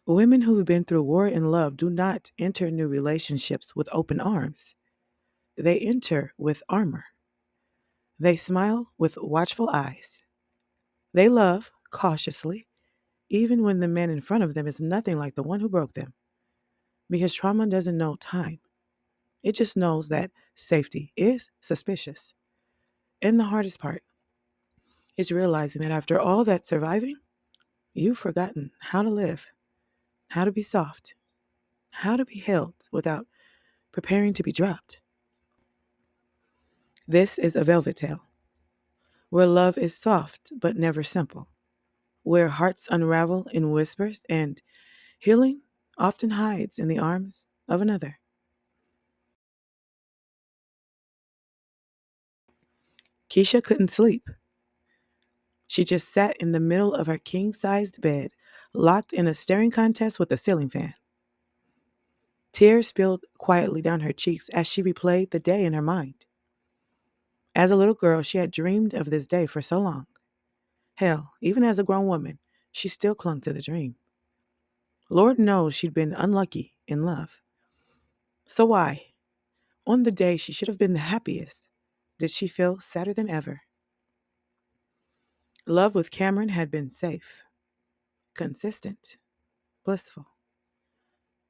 Women who've been through war and love do not enter new relationships with open arms. They enter with armor. They smile with watchful eyes. They love cautiously, even when the man in front of them is nothing like the one who broke them. Because trauma doesn't know time, it just knows that safety is suspicious. And the hardest part is realizing that after all that surviving, you've forgotten how to live, how to be soft, how to be held without preparing to be dropped. This is a velvet tale, where love is soft but never simple, where hearts unravel in whispers and healing often hides in the arms of another. Keisha couldn't sleep. She just sat in the middle of her king sized bed, locked in a staring contest with a ceiling fan. Tears spilled quietly down her cheeks as she replayed the day in her mind. As a little girl, she had dreamed of this day for so long. Hell, even as a grown woman, she still clung to the dream. Lord knows she'd been unlucky in love. So why, on the day she should have been the happiest, did she feel sadder than ever? Love with Cameron had been safe, consistent, blissful.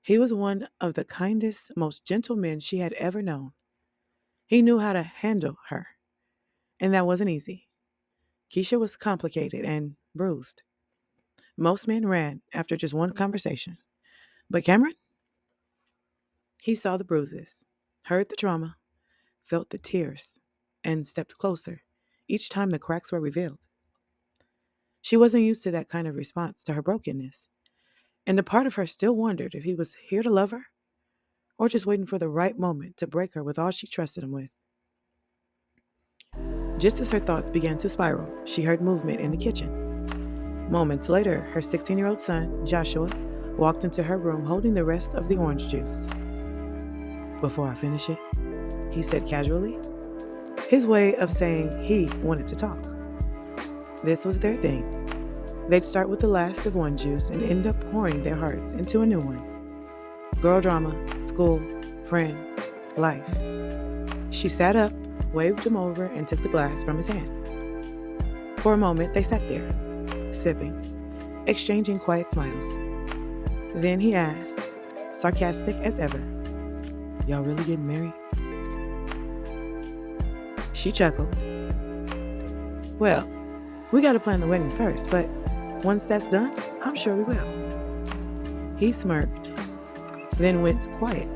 He was one of the kindest, most gentle men she had ever known. He knew how to handle her, and that wasn't easy. Keisha was complicated and bruised. Most men ran after just one conversation. But Cameron, he saw the bruises, heard the trauma, felt the tears, and stepped closer each time the cracks were revealed. She wasn't used to that kind of response to her brokenness, and a part of her still wondered if he was here to love her or just waiting for the right moment to break her with all she trusted him with. Just as her thoughts began to spiral, she heard movement in the kitchen. Moments later, her 16-year-old son, Joshua, walked into her room holding the rest of the orange juice. "Before I finish it," he said casually, his way of saying he wanted to talk. This was their thing. They'd start with the last of one juice and end up pouring their hearts into a new one. Girl drama, school, friends, life. She sat up, waved him over, and took the glass from his hand. For a moment, they sat there, sipping, exchanging quiet smiles. Then he asked, sarcastic as ever, "Y'all really getting married?" She chuckled. "Well, we gotta plan the wedding first, but once that's done, I'm sure we will." He smirked, then went quiet,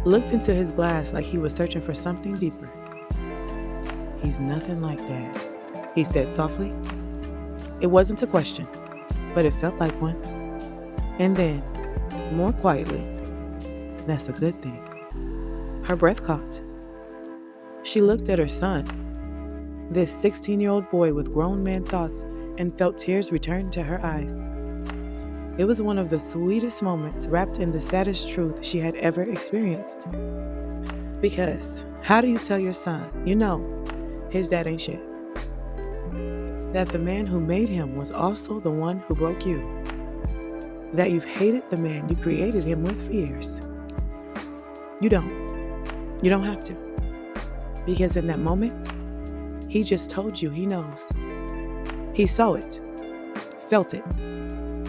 looked into his glass like he was searching for something deeper. "He's nothing like Dad," he said softly. It wasn't a question, but it felt like one. And then, more quietly, "That's a good thing." Her breath caught. She looked at her son, this 16-year-old boy with grown man thoughts, and felt tears return to her eyes. It was one of the sweetest moments wrapped in the saddest truth she had ever experienced. Because how do you tell your son, his dad ain't shit? That the man who made him was also the one who broke you. That you've hated the man you created him with for years. You don't. You don't have to. Because in that moment, he just told you he knows. He saw it, felt it,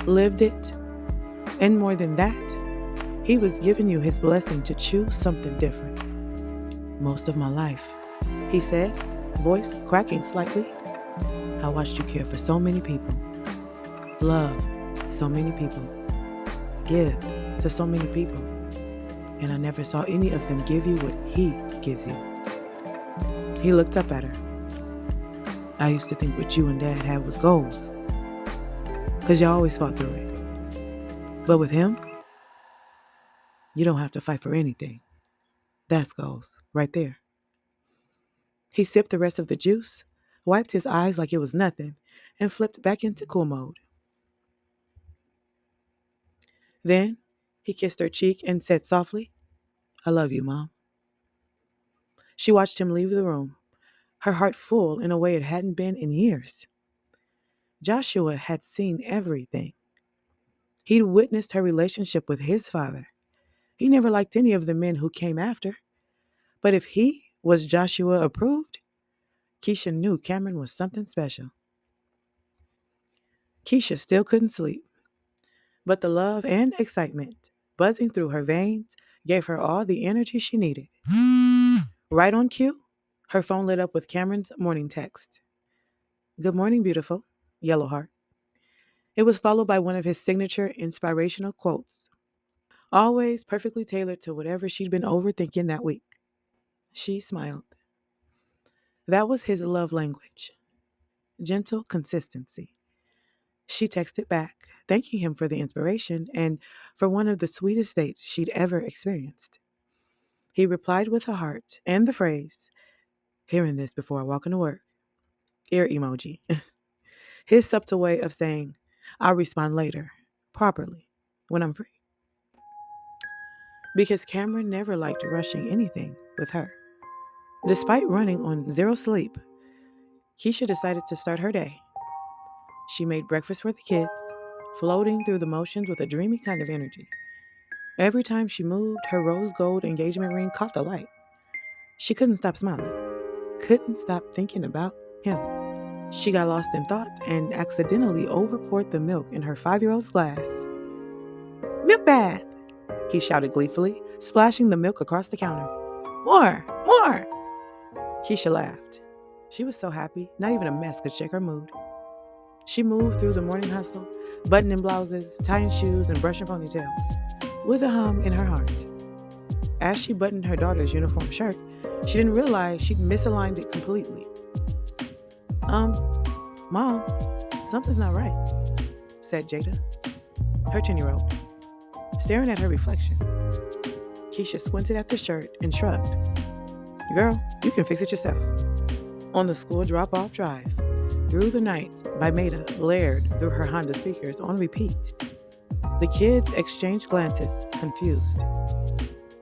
lived it, and more than that, he was giving you his blessing to choose something different. "Most of my life," he said, voice cracking slightly, "I watched you care for so many people, love so many people, give to so many people, and I never saw any of them give you what he gives you." He looked up at her. "I used to think what you and Dad had was goals, because you always fought through it. But with him, you don't have to fight for anything. That's goals, right there." He sipped the rest of the juice, wiped his eyes like it was nothing, and flipped back into cool mode. Then he kissed her cheek and said softly, "I love you, Mom." She watched him leave the room, her heart full in a way it hadn't been in years. Joshua had seen everything. He'd witnessed her relationship with his father. He never liked any of the men who came after. But if he was Joshua approved, Keisha knew Cameron was something special. Keisha still couldn't sleep, but the love and excitement buzzing through her veins gave her all the energy she needed. Right on cue, her phone lit up with Cameron's morning text. "Good morning, beautiful." Yellow heart. It was followed by one of his signature inspirational quotes, always perfectly tailored to whatever she'd been overthinking that week. She smiled. That was his love language. Gentle consistency. She texted back, thanking him for the inspiration and for one of the sweetest dates she'd ever experienced. He replied with a heart and the phrase, "Hearing this before I walk into work." Ear emoji. His subtle way of saying, "I'll respond later, properly, when I'm free." Because Cameron never liked rushing anything with her. Despite running on zero sleep, Keisha decided to start her day. She made breakfast for the kids, floating through the motions with a dreamy kind of energy. Every time she moved, her rose gold engagement ring caught the light. She couldn't stop smiling, couldn't stop thinking about him. She got lost in thought and accidentally overpoured the milk in her 5-year-old's glass. "Milk bad!" he shouted gleefully, splashing the milk across the counter. "More! More!" Keisha laughed. She was so happy, not even a mess could shake her mood. She moved through the morning hustle, buttoning blouses, tying shoes, and brushing ponytails, with a hum in her heart. As she buttoned her daughter's uniform shirt, she didn't realize she'd misaligned it completely. Mom, something's not right," said Jada, her 10-year-old, staring at her reflection. Keisha squinted at the shirt and shrugged. "Girl, you can fix it yourself." On the school drop-off drive, Through the Night by Maida blared through her Honda speakers on repeat. The kids exchanged glances, confused.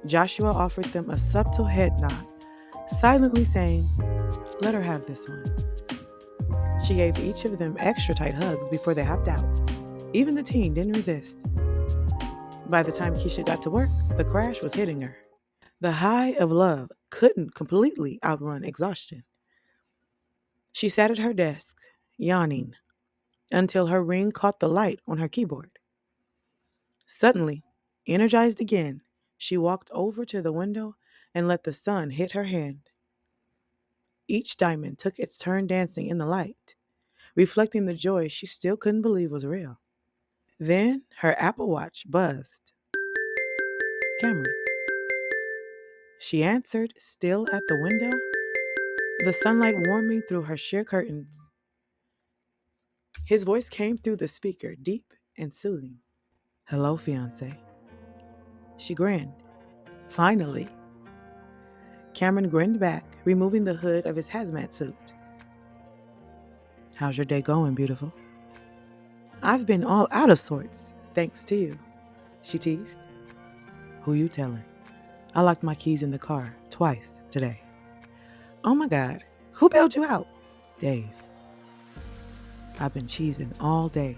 Joshua offered them a subtle head nod, silently saying, "Let her have this one." She gave each of them extra tight hugs before they hopped out. Even the teen didn't resist. By the time Keisha got to work, the crash was hitting her. The high of love couldn't completely outrun exhaustion. She sat at her desk, yawning, until her ring caught the light on her keyboard. Suddenly, energized again, she walked over to the window and let the sun hit her hand. Each diamond took its turn dancing in the light, reflecting the joy she still couldn't believe was real. Then her Apple Watch buzzed. "Cameron." She answered, still at the window, the sunlight warming through her sheer curtains. His voice came through the speaker, deep and soothing. "Hello, fiancé." She grinned. "Finally." Cameron grinned back, removing the hood of his hazmat suit. "How's your day going, beautiful?" "I've been all out of sorts, thanks to you," she teased. "Who you telling? I locked my keys in the car twice today." "Oh my God, who bailed you out?" "Dave. I've been cheesing all day,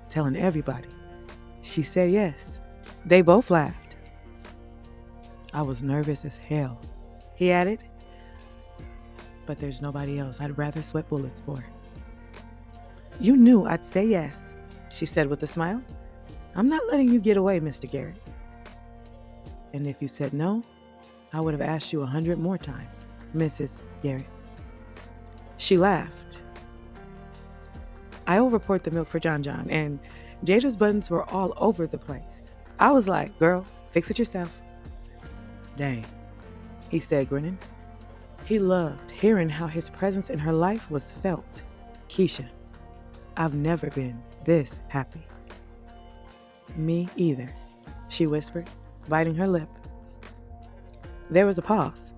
telling everybody." She said yes. They both laughed. "I was nervous as hell," he added. "But there's nobody else I'd rather sweat bullets for." "You knew I'd say yes," she said with a smile. "I'm not letting you get away, Mr. Garrett." "And if you said no, I would have asked you 100 more times, Mrs. Garrett." She laughed. I overpoured the milk for John John, and Jada's buttons were all over the place. I was like, "Girl, fix it yourself." "Dang," he said, grinning. He loved hearing how his presence in her life was felt. "Keisha, I've never been this happy." "Me either," she whispered, biting her lip. There was a pause.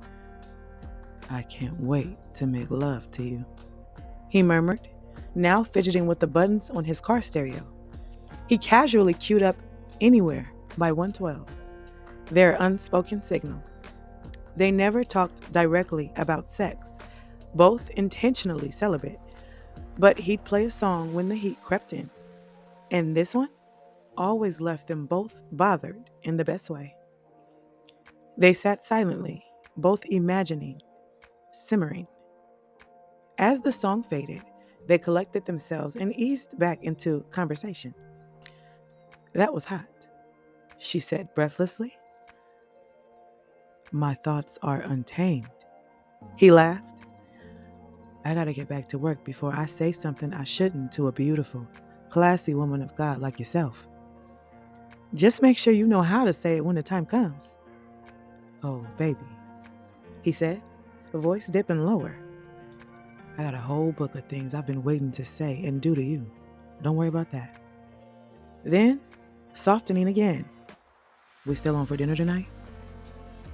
"I can't wait to make love to you," he murmured, now fidgeting with the buttons on his car stereo. He casually queued up Anywhere by 112, their unspoken signal. They never talked directly about sex, both intentionally celibate, but he'd play a song when the heat crept in. And this one? always left them both bothered in the best way. They sat silently, both imagining, simmering. As the song faded, they collected themselves and eased back into conversation. That was hot, she said breathlessly. My thoughts are untamed. He laughed. I gotta get back to work before I say something I shouldn't to a beautiful, classy woman of God like yourself. Just make sure you know how to say it when the time comes. Oh, baby, he said, a voice dipping lower. I got a whole book of things I've been waiting to say and do to you. Don't worry about that. Then, softening again. We still on for dinner tonight?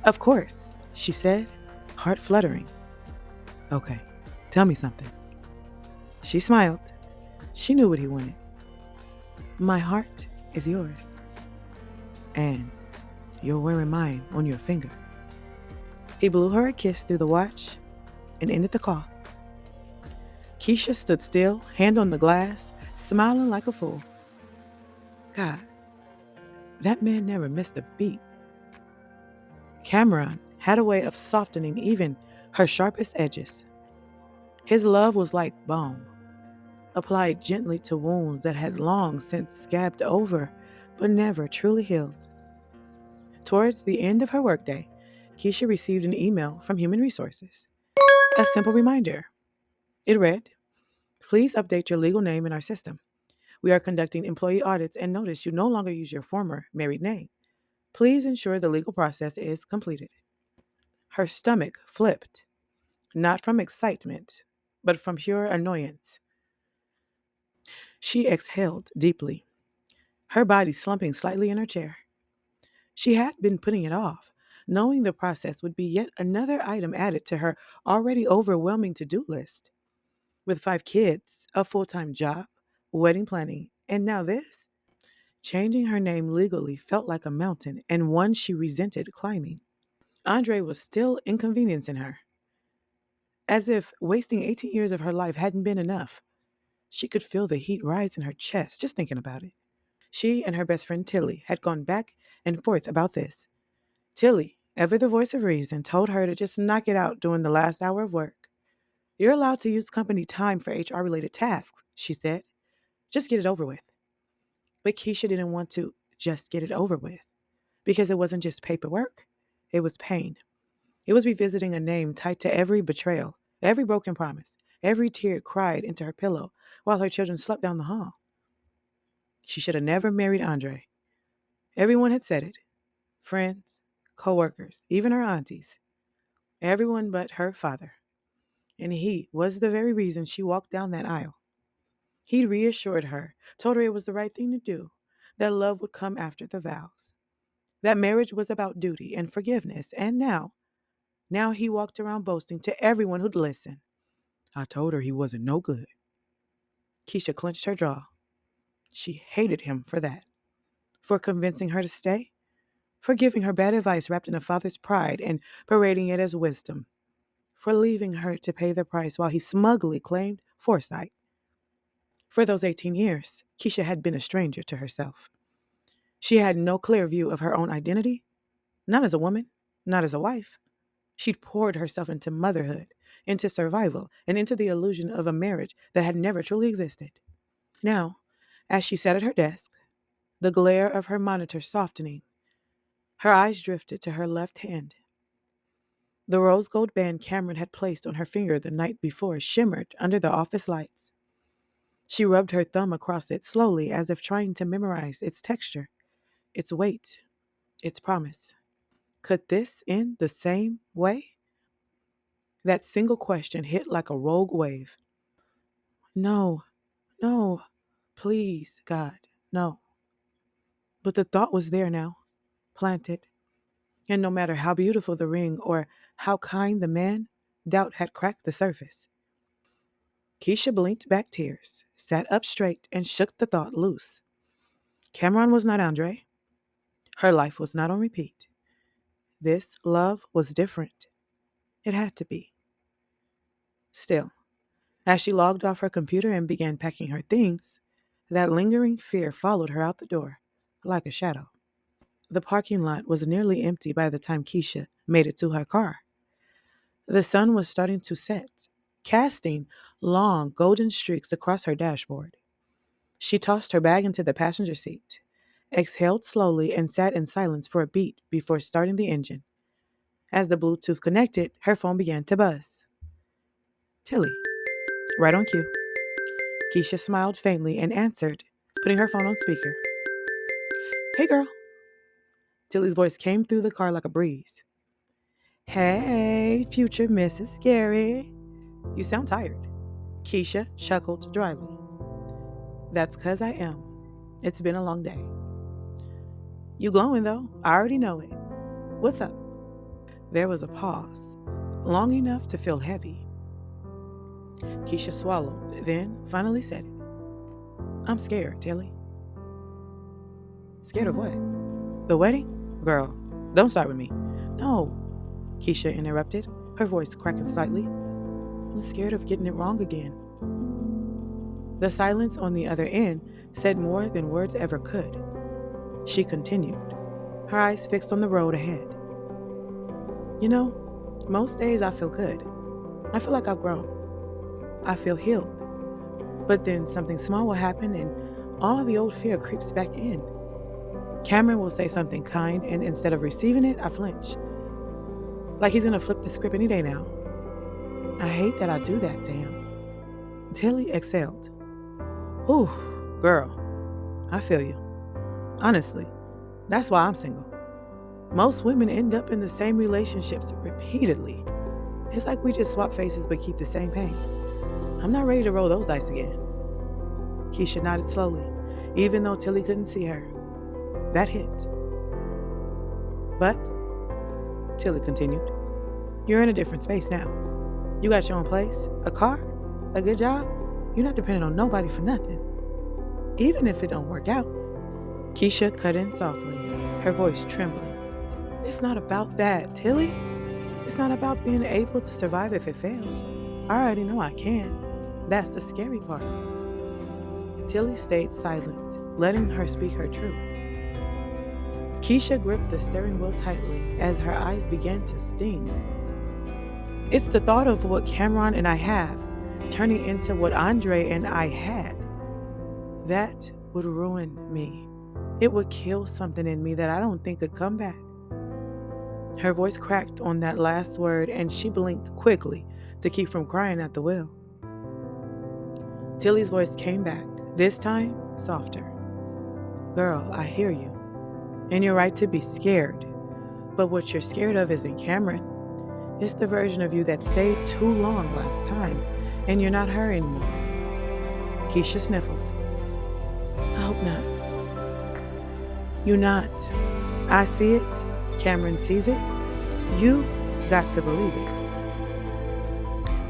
Of course, she said, heart fluttering. Okay, tell me something. She smiled. She knew what he wanted. My heart is yours. And you're wearing mine on your finger. He blew her a kiss through the watch and ended the call. Keisha stood still, hand on the glass, smiling like a fool. God, that man never missed a beat. Cameron had a way of softening even her sharpest edges. His love was like balm, applied gently to wounds that had long since scabbed over but never truly healed. Towards the end of her workday, Keisha received an email from Human Resources. A simple reminder. It read, please update your legal name in our system. We are conducting employee audits and notice you no longer use your former married name. Please ensure the legal process is completed. Her stomach flipped, not from excitement, but from pure annoyance. She exhaled deeply, her body slumping slightly in her chair. She had been putting it off, knowing the process would be yet another item added to her already overwhelming to-do list. With 5 kids, a full-time job, wedding planning, and now this? Changing her name legally felt like a mountain and one she resented climbing. Andre was still inconveniencing her, as if wasting 18 years of her life hadn't been enough. She could feel the heat rise in her chest just thinking about it. She and her best friend Tilly had gone back and forth about this. Tilly, ever the voice of reason, told her to just knock it out during the last hour of work. You're allowed to use company time for HR-related tasks, she said. Just get it over with. But Keisha didn't want to just get it over with, because it wasn't just paperwork. It was pain. It was revisiting a name tied to every betrayal, every broken promise, every tear cried into her pillow while her children slept down the hall. She should have never married Andre. Everyone had said it. Friends, co-workers, even her aunties. Everyone but her father. And he was the very reason she walked down that aisle. He reassured her, told her it was the right thing to do, that love would come after the vows, that marriage was about duty and forgiveness, and now he walked around boasting to everyone who'd listen. I told her he wasn't no good. Keisha clenched her jaw. She hated him for that, for convincing her to stay, for giving her bad advice wrapped in a father's pride and parading it as wisdom, for leaving her to pay the price while he smugly claimed foresight. For those 18 years, Keisha had been a stranger to herself. She had no clear view of her own identity, not as a woman, not as a wife. She'd poured herself into motherhood, into survival, and into the illusion of a marriage that had never truly existed. Now, as she sat at her desk, the glare of her monitor softening, her eyes drifted to her left hand. The rose gold band Cameron had placed on her finger the night before shimmered under the office lights. She rubbed her thumb across it slowly as if trying to memorize its texture, its weight, its promise. Could this end the same way? That single question hit like a rogue wave. No, no, please, God, no. But the thought was there now, planted. And no matter how beautiful the ring or how kind the man, doubt had cracked the surface. Keisha blinked back tears, sat up straight, and shook the thought loose. Cameron was not Andre. Her life was not on repeat. This love was different. It had to be. Still, as she logged off her computer and began packing her things, that lingering fear followed her out the door, like a shadow. The parking lot was nearly empty by the time Keisha made it to her car. The sun was starting to set, casting long golden streaks across her dashboard. She tossed her bag into the passenger seat, exhaled slowly, and sat in silence for a beat before starting the engine. As the Bluetooth connected, her phone began to buzz. Tilly, right on cue. Keisha smiled faintly and answered, putting her phone on speaker. Hey, girl. Tilly's voice came through the car like a breeze. Hey, future Mrs. Scary. You sound tired. Keisha chuckled dryly. That's 'cause I am. It's been a long day. You glowing, though. I already know it. What's up? There was a pause, long enough to feel heavy. Keisha swallowed, then finally said it. I'm scared, Tilly. Scared of what? The wedding? Girl, don't start with me. No, Keisha interrupted, her voice cracking slightly. I'm scared of getting it wrong again. The silence on the other end said more than words ever could. She continued, her eyes fixed on the road ahead. You know, most days I feel good. I feel like I've grown. I feel healed. But then something small will happen and all the old fear creeps back in. Cameron will say something kind, and instead of receiving it, I flinch. Like he's gonna flip the script any day now. I hate that I do that to him. Tilly exhaled. Whew, girl, I feel you. Honestly, that's why I'm single. Most women end up in the same relationships repeatedly. It's like we just swap faces but keep the same pain. I'm not ready to roll those dice again. Keisha nodded slowly, even though Tilly couldn't see her. That hit. But, Tilly continued, you're in a different space now. You got your own place, a car, a good job. You're not dependent on nobody for nothing, even if it don't work out. Keisha cut in softly, her voice trembling. It's not about that, Tilly. It's not about being able to survive if it fails. I already know I can. That's the scary part. Tilly stayed silent, letting her speak her truth. Keisha gripped the steering wheel tightly as her eyes began to sting. It's the thought of what Cameron and I have turning into what Andre and I had. That would ruin me. It would kill something in me that I don't think could come back. Her voice cracked on that last word, and she blinked quickly to keep from crying at the wheel. Tilly's voice came back, this time softer. Girl, I hear you, and you're right to be scared. But what you're scared of isn't Cameron. It's the version of you that stayed too long last time, and you're not her anymore. Keisha sniffled. I hope not. You're not. I see it. Cameron sees it. You got to believe it.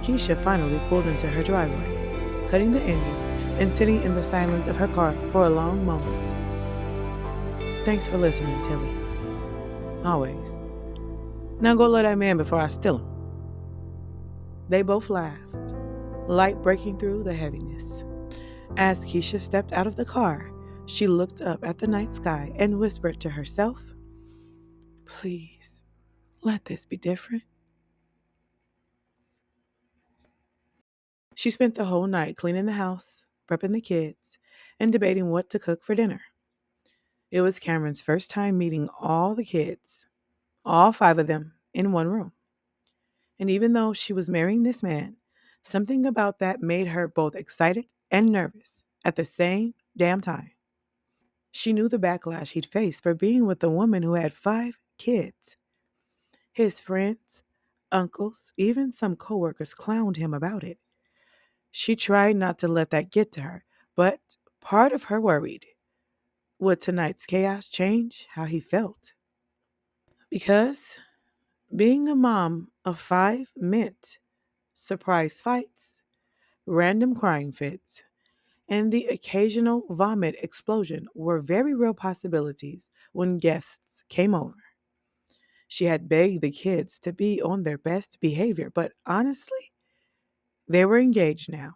Keisha finally pulled into her driveway, cutting the engine and sitting in the silence of her car for a long moment. Thanks for listening, Tilly. Always. Now go love that man before I steal him. They both laughed, light breaking through the heaviness. As Keisha stepped out of the car, she looked up at the night sky and whispered to herself, please, let this be different. She spent the whole night cleaning the house, prepping the kids, and debating what to cook for dinner. It was Cameron's first time meeting all the kids, all 5 of them, in one room. And even though she was marrying this man, something about that made her both excited and nervous at the same damn time. She knew the backlash he'd face for being with a woman who had 5 kids. His friends, uncles, even some coworkers clowned him about it. She tried not to let that get to her, but part of her worried. Would tonight's chaos change how he felt? Because being a mom of 5 meant surprise fights, random crying fits, and the occasional vomit explosion were very real possibilities when guests came over. She had begged the kids to be on their best behavior, but honestly, they were engaged now.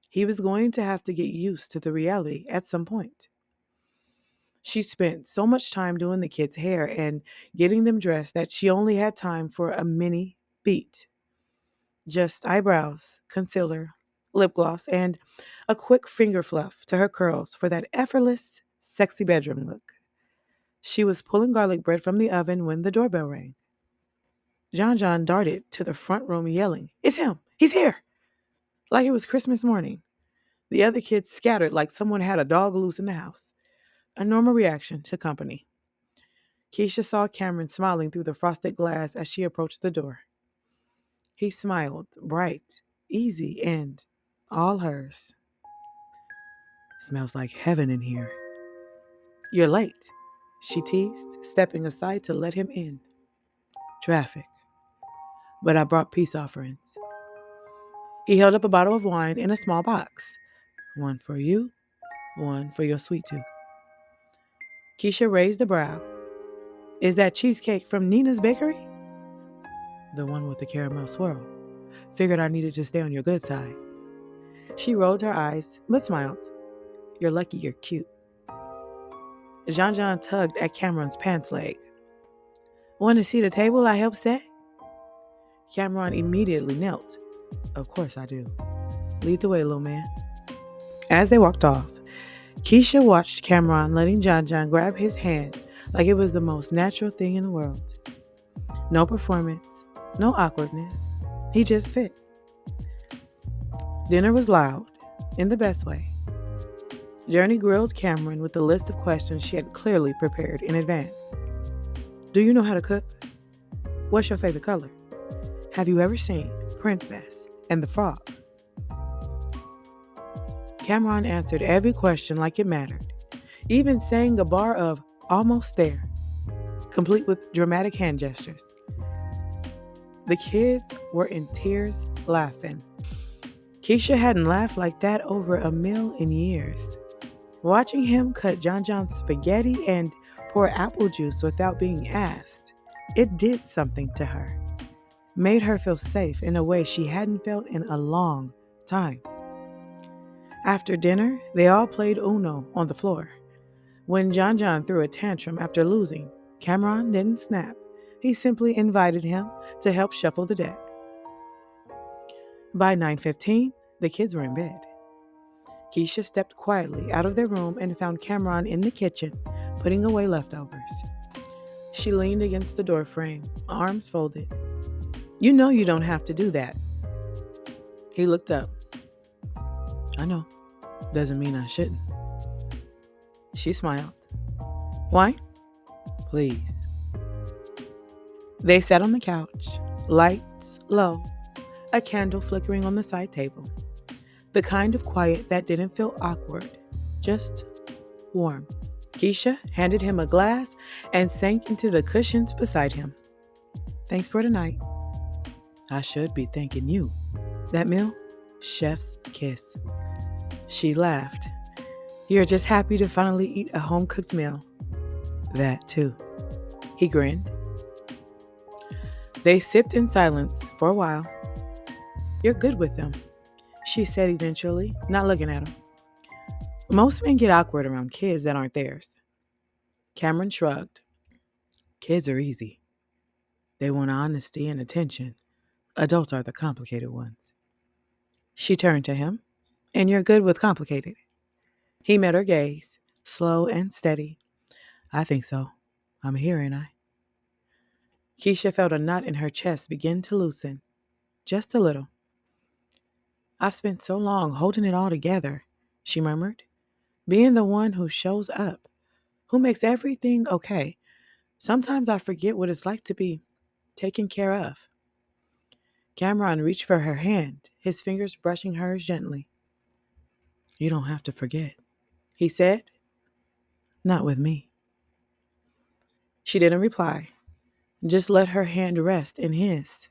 He was going to have to get used to the reality at some point. She spent so much time doing the kids' hair and getting them dressed that she only had time for a mini beat. Just eyebrows, concealer, lip gloss, and a quick finger fluff to her curls for that effortless, sexy bedroom look. She was pulling garlic bread from the oven when the doorbell rang. John darted to the front room yelling, "It's him! He's here!" Like it was Christmas morning. The other kids scattered like someone had a dog loose in the house. A normal reaction to company. Keisha saw Cameron smiling through the frosted glass as she approached the door. He smiled, bright, easy, and all hers. "Smells like heaven in here." "You're late," she teased, stepping aside to let him in. "Traffic. But I brought peace offerings." He held up a bottle of wine in a small box. "One for you, one for your sweet tooth." Keisha raised a brow. "Is that cheesecake from Nina's bakery?" "The one with the caramel swirl. Figured I needed to stay on your good side." She rolled her eyes, but smiled. "You're lucky you're cute." John tugged at Cameron's pants leg. "Want to see the table I helped set?" Cameron immediately knelt. "Of course I do. Lead the way, little man." As they walked off, Keisha watched Cameron letting John grab his hand like it was the most natural thing in the world. No performance, no awkwardness. He just fit. Dinner was loud, in the best way. Journey grilled Cameron with a list of questions she had clearly prepared in advance. "Do you know how to cook? What's your favorite color? Have you ever seen Princess and the Frog?" Cameron answered every question like it mattered, even sang a bar of "Almost There," complete with dramatic hand gestures. The kids were in tears laughing. Keisha hadn't laughed like that over a meal in years. Watching him cut John's spaghetti and pour apple juice without being asked, it did something to her. Made her feel safe in a way she hadn't felt in a long time. After dinner, they all played Uno on the floor. When John threw a tantrum after losing, Cameron didn't snap. He simply invited him to help shuffle the deck. By 9:15, the kids were in bed. Keisha stepped quietly out of their room and found Cameron in the kitchen, putting away leftovers. She leaned against the doorframe, arms folded. "You know you don't have to do that." He looked up. "I know. Doesn't mean I shouldn't." She smiled. "Why?" "Please." They sat on the couch, lights low, a candle flickering on the side table. The kind of quiet that didn't feel awkward, just warm. Keisha handed him a glass and sank into the cushions beside him. "Thanks for tonight." "I should be thanking you. That meal? Chef's kiss." She laughed. "You're just happy to finally eat a home-cooked meal." "That too." He grinned. They sipped in silence for a while. "You're good with them," she said eventually, not looking at him. "Most men get awkward around kids that aren't theirs." Cameron shrugged. "Kids are easy. They want honesty and attention. Adults are the complicated ones." She turned to him. "And you're good with complicated." He met her gaze, slow and steady. "I think so. I'm here, ain't I?" Keisha felt a knot in her chest begin to loosen, just a little. "I've spent so long holding it all together," she murmured. "Being the one who shows up, who makes everything okay. Sometimes I forget what it's like to be taken care of." Cameron reached for her hand, his fingers brushing hers gently. "You don't have to forget," he said. "Not with me." She didn't reply. Just let her hand rest in his.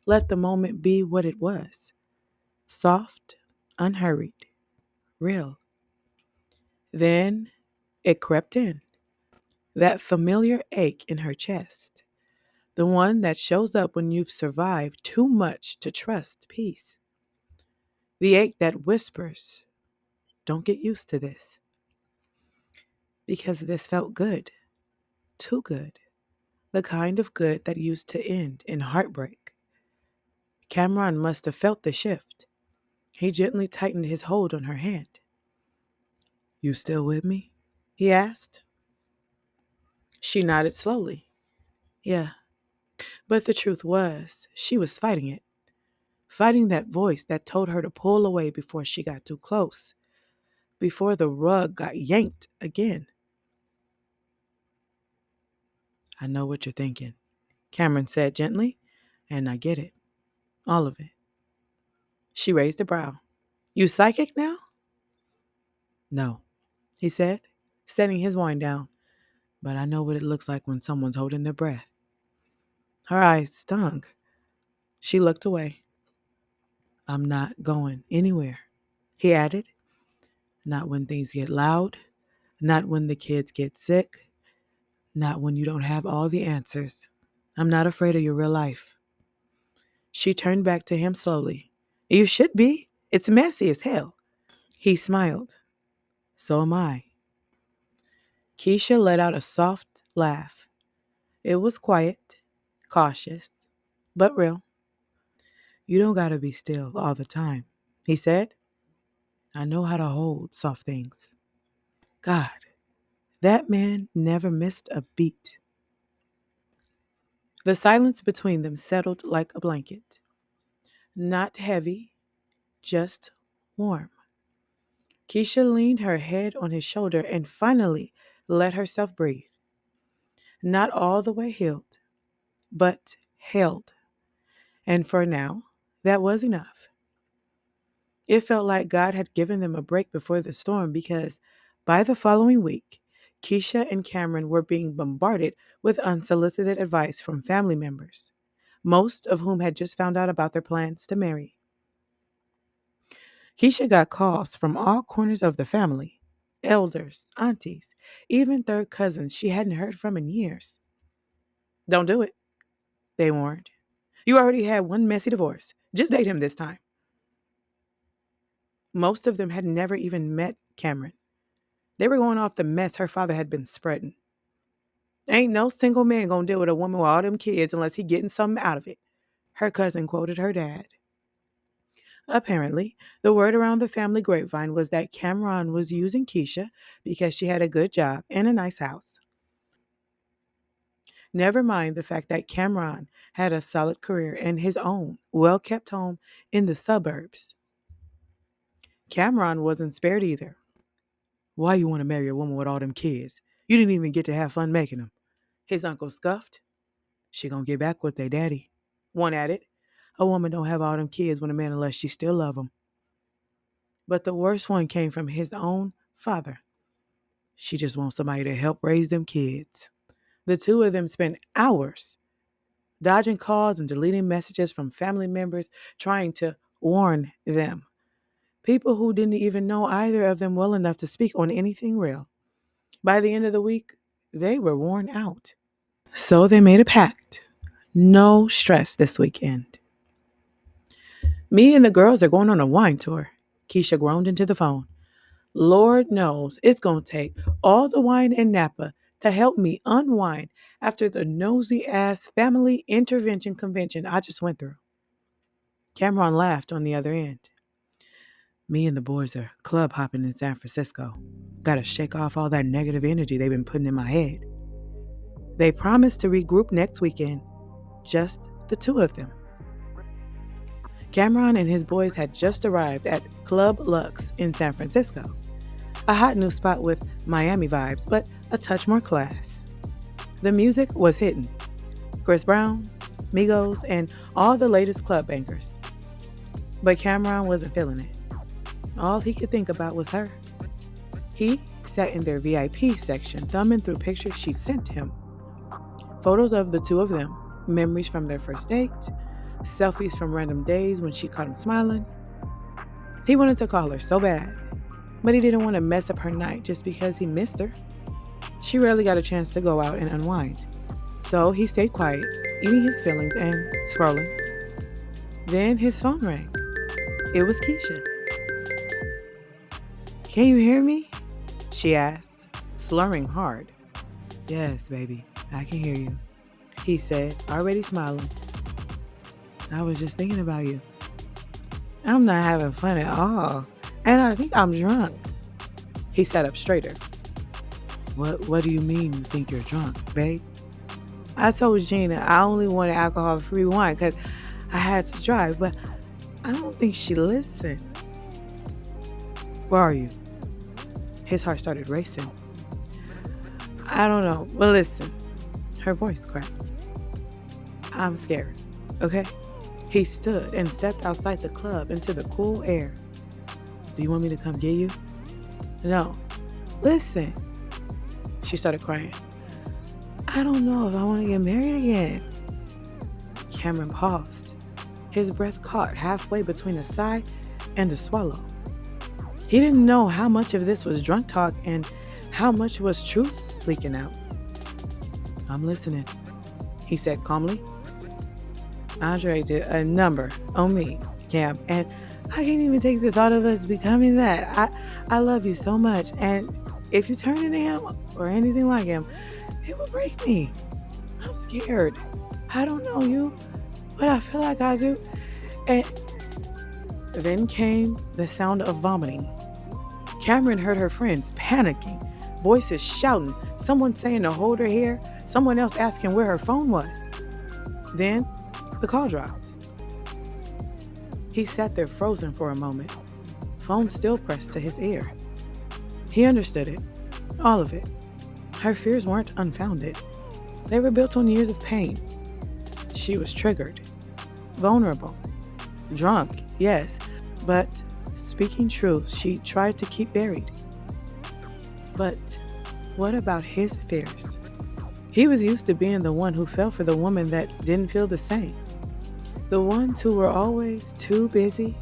Let the moment be what it was. Soft, unhurried, real. Then it crept in. That familiar ache in her chest. The one that shows up when you've survived too much to trust peace. The ache that whispers, "Don't get used to this." because this felt good, too good, the kind of good that used to end in heartbreak. Cameron must have felt the shift. He gently tightened his hold on her hand. You still with me? He asked. She nodded slowly. Yeah, but the truth was, she was fighting it. Fighting that voice that told her to pull away before she got too close, before the rug got yanked again. I know what you're thinking, Cameron said gently, and I get it. All of it. She raised a brow. You psychic now? No, he said, setting his wine down. But I know what it looks like when someone's holding their breath. Her eyes stung. She looked away. I'm not going anywhere, he added. Not when things get loud, not when the kids get sick, not when you don't have all the answers. I'm not afraid of your real life. She turned back to him slowly. You should be. It's messy as hell. He smiled. So am I. Keisha let out a soft laugh. It was quiet, cautious, but real. You don't gotta be still all the time, he said. I know how to hold soft things. God, that man never missed a beat. The silence between them settled like a blanket. Not heavy, just warm. Keisha leaned her head on his shoulder and finally let herself breathe. Not all the way healed, but held. And for now, that was enough. It felt like God had given them a break before the storm because by the following week, Keisha and Cameron were being bombarded with unsolicited advice from family members, most of whom had just found out about their plans to marry. Keisha got calls from all corners of the family, elders, aunties, even third cousins she hadn't heard from in years. Don't do it, they warned. You already had one messy divorce. Just date him this time. Most of them had never even met Cameron. They were going off the mess her father had been spreading. Ain't no single man gonna deal with a woman with all them kids unless he getting something out of it, her cousin quoted her dad. Apparently, the word around the family grapevine was that Cameron was using Keisha because she had a good job and a nice house. Never mind the fact that Cameron had a solid career and his own well-kept home in the suburbs. Cameron wasn't spared either. Why you want to marry a woman with all them kids? You didn't even get to have fun making them. His uncle scuffed. She gonna get back with their daddy. One added, a woman don't have all them kids with a man unless she still love him. But the worst one came from his own father. She just wants somebody to help raise them kids. The two of them spent hours dodging calls and deleting messages from family members trying to warn them. People who didn't even know either of them well enough to speak on anything real. By the end of the week, they were worn out. So they made a pact. No stress this weekend. Me and the girls are going on a wine tour. Keisha groaned into the phone. Lord knows it's going to take all the wine in Napa to help me unwind after the nosy ass family intervention convention I just went through. Cameron laughed on the other end. Me and the boys are club hopping in San Francisco. Gotta shake off all that negative energy they've been putting in my head. They promised to regroup next weekend, just the two of them. Cameron and his boys had just arrived at Club Lux in San Francisco, a hot new spot with Miami vibes, but a touch more class. The music was hitting. Chris Brown, Migos, and all the latest club bangers. But Cameron wasn't feeling it. All he could think about was her. He sat in their VIP section, thumbing through pictures she sent him. Photos of the two of them, memories from their first date, selfies from random days when she caught him smiling. He wanted to call her so bad, but he didn't want to mess up her night just because he missed her. She rarely got a chance to go out and unwind. So he stayed quiet, eating his feelings and scrolling. Then his phone rang. It was Keisha. Can you hear me? She asked, slurring hard. "Yes, baby, I can hear you," he said, already smiling. "I was just thinking about you. I'm not having fun at all, and I think I'm drunk." He sat up straighter. What do you mean you think you're drunk, babe?" "I told Gina I only wanted alcohol-free wine because I had to drive, but I don't think she listened." "Where are you?" His heart started racing. "I don't know, but listen." Her voice cracked. "I'm scared, okay?" He stood and stepped outside the club into the cool air. "Do you want me to come get you?" "No. Listen." She started crying. "I don't know if I want to get married again." Cameron paused. His breath caught halfway between a sigh and a swallow. He didn't know how much of this was drunk talk and how much was truth leaking out. "I'm listening," he said calmly. "Andre did a number on me, Cam, and I can't even take the thought of us becoming that. I love you so much, and if you turn into him or anything like him, it will break me. I'm scared. I don't know you, but I feel like I do." And then came the sound of vomiting. Cameron heard her friends panicking, voices shouting, someone saying to hold her hair, someone else asking where her phone was. Then the call dropped. He sat there frozen for a moment, phone still pressed to his ear. He understood it, all of it. Her fears weren't unfounded. They were built on years of pain. She was triggered, vulnerable, drunk, yes, but speaking truth she tried to keep buried. But what about his fears? He was used to being the one who fell for the woman that didn't feel the same. The ones who were always too busy,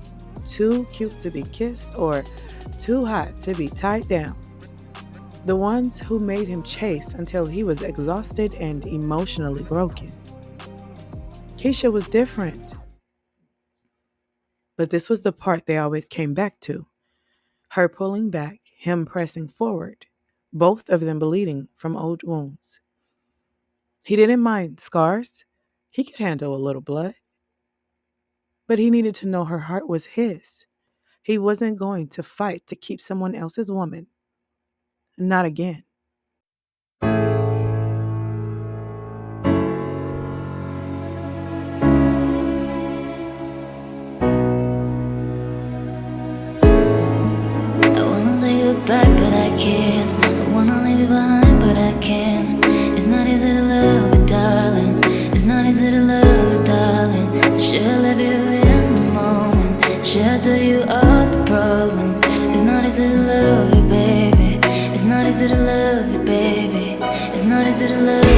too cute to be kissed, or too hot to be tied down. The ones who made him chase until he was exhausted and emotionally broken. Keisha was different. But this was the part they always came back to. Her pulling back, him pressing forward, both of them bleeding from old wounds. He didn't mind scars. He could handle a little blood. But he needed to know her heart was his. He wasn't going to fight to keep someone else's woman. Not again. Back, but I can't. I wanna leave you behind, but I can't. It's not easy to love you, darling. It's not easy to love you, darling. Should I love you in the moment? Should I tell you all the problems? It's not easy to love you, baby. It's not easy to love you, baby. It's not easy to love you.